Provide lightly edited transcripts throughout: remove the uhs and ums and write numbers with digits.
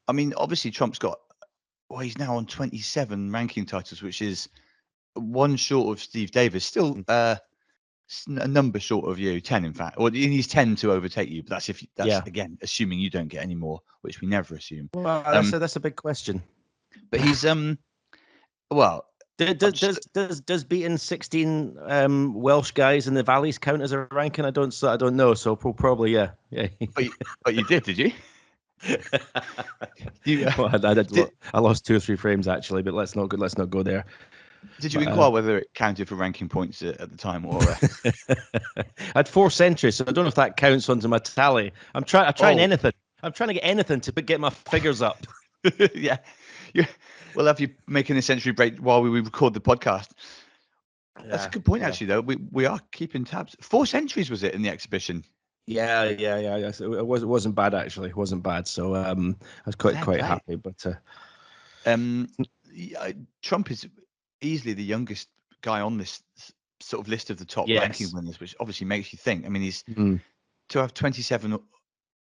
I mean, obviously Trump's got, well, he's now on 27 ranking titles, which is one short of Steve Davis. Still a number short of you, 10 in fact. Or he needs 10 to overtake you, but that's again assuming you don't get any more, which we never assume. Well, that's a big question. But he's well, does beating 16 Welsh guys in the Valleys count as a ranking? I don't know. So probably yeah. But you did you? Well, I lost 2 or 3 frames actually, but let's not go there. Did you inquire whether it counted for ranking points at the time, or? I had 4 centuries, so I don't know if that counts onto my tally. I'm trying anything. I'm trying to get anything to get my figures up. Yeah, we'll have you making a century break while we record the podcast. That's a good point, actually. Though we are keeping tabs. 4 centuries was it in the exhibition? Yeah. It wasn't bad actually. It wasn't bad. So I was quite happy. But Trump is easily the youngest guy on this sort of list of the top ranking winners, which obviously makes you think. I mean, he's to have 27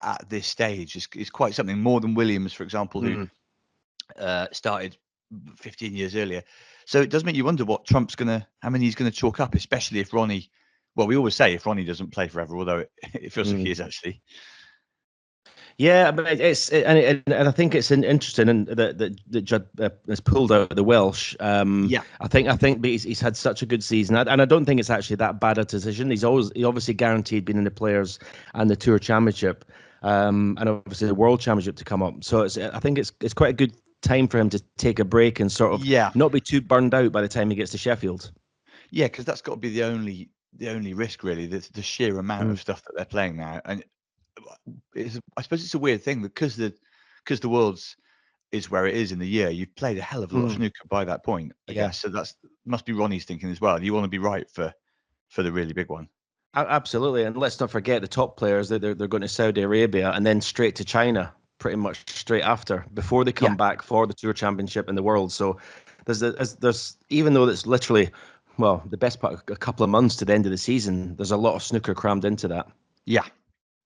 at this stage is quite something, more than Williams, for example, who started 15 years earlier. So it does make you wonder how many he's gonna chalk up, especially if Ronnie. Well, we always say if Ronnie doesn't play forever, although it feels like he is actually. Yeah, but and I think it's interesting that Judd has pulled out the Welsh. I think he's had such a good season, and I don't think it's actually that bad a decision. He obviously guaranteed being in the Players and the Tour Championship, and obviously the World Championship to come up. So I think it's quite a good time for him to take a break and sort of not be too burned out by the time he gets to Sheffield. Yeah, because that's got to be the only risk really. The sheer amount of stuff that they're playing now, and I suppose it's a weird thing because the Worlds is where it is in the year. You've played a hell of a lot of snooker by that point, I guess. So must be Ronnie's thinking as well. You want to be right for the really big one. Absolutely, and let's not forget the top players. They're going to Saudi Arabia and then straight to China, pretty much straight after, before they come back for the Tour Championship and the World. So there's even though it's literally the best part of a couple of months to the end of the season, there's a lot of snooker crammed into that. Yeah.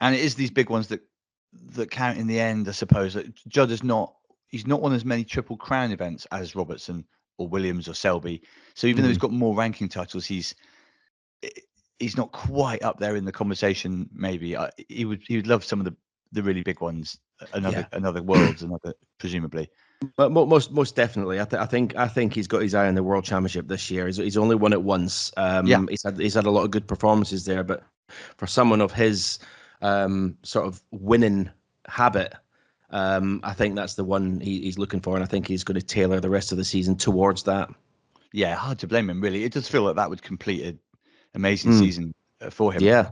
And it is these big ones that count in the end, I suppose. Judd he's not won as many Triple Crown events as Robertson or Williams or Selby. So even though he's got more ranking titles, he's not quite up there in the conversation. Maybe he would love some of the really big ones, another Worlds, presumably. But most definitely, I think he's got his eye on the World Championship this year. He's only won it once. He's had a lot of good performances there, but for someone of his sort of winning habit, I think that's the one he's looking for, and I think he's going to tailor the rest of the season towards that. Yeah, hard to blame him, really. It does feel like that would complete an amazing season for him. Yeah,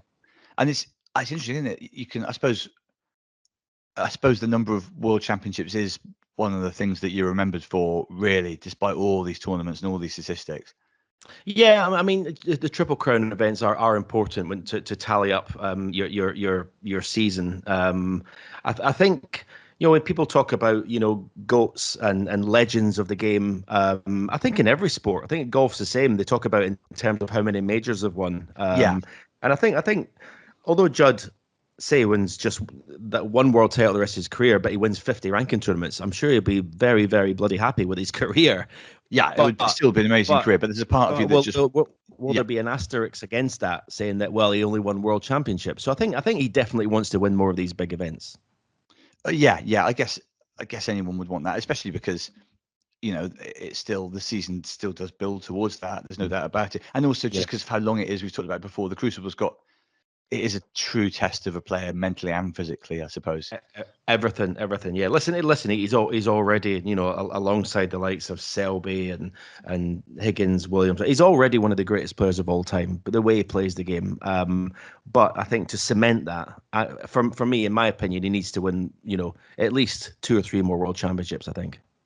and it's interesting, isn't it? You can, I suppose the number of World Championships is one of the things that you're remembered for, really, despite all these tournaments and all these statistics. Yeah, I mean the Triple Crown events are important to tally up your season. I think when people talk about GOATs and legends of the game, I think in every sport, I think golf's the same. They talk about it in terms of how many majors they've won. And I think although Judd wins just that one world title the rest of his career, but he wins 50 ranking tournaments, I'm sure he'll be very, very bloody happy with his career. Yeah, it would still be an amazing career, but there's a part of you that will there be an asterisk against that, saying that he only won world championships? So I think he definitely wants to win more of these big events. Yeah. I guess anyone would want that, especially because it's still, the season still does build towards that. There's no doubt about it, and also just because of how long it is. We've talked about it before. The Crucible's it is a true test of a player mentally and physically, I suppose. Everything. Yeah. Listen. He's already, alongside the likes of Selby and Higgins, Williams. He's already one of the greatest players of all time. But the way he plays the game, but I think to cement that, for me, in my opinion, he needs to win, at least 2 or 3 more world championships, I think.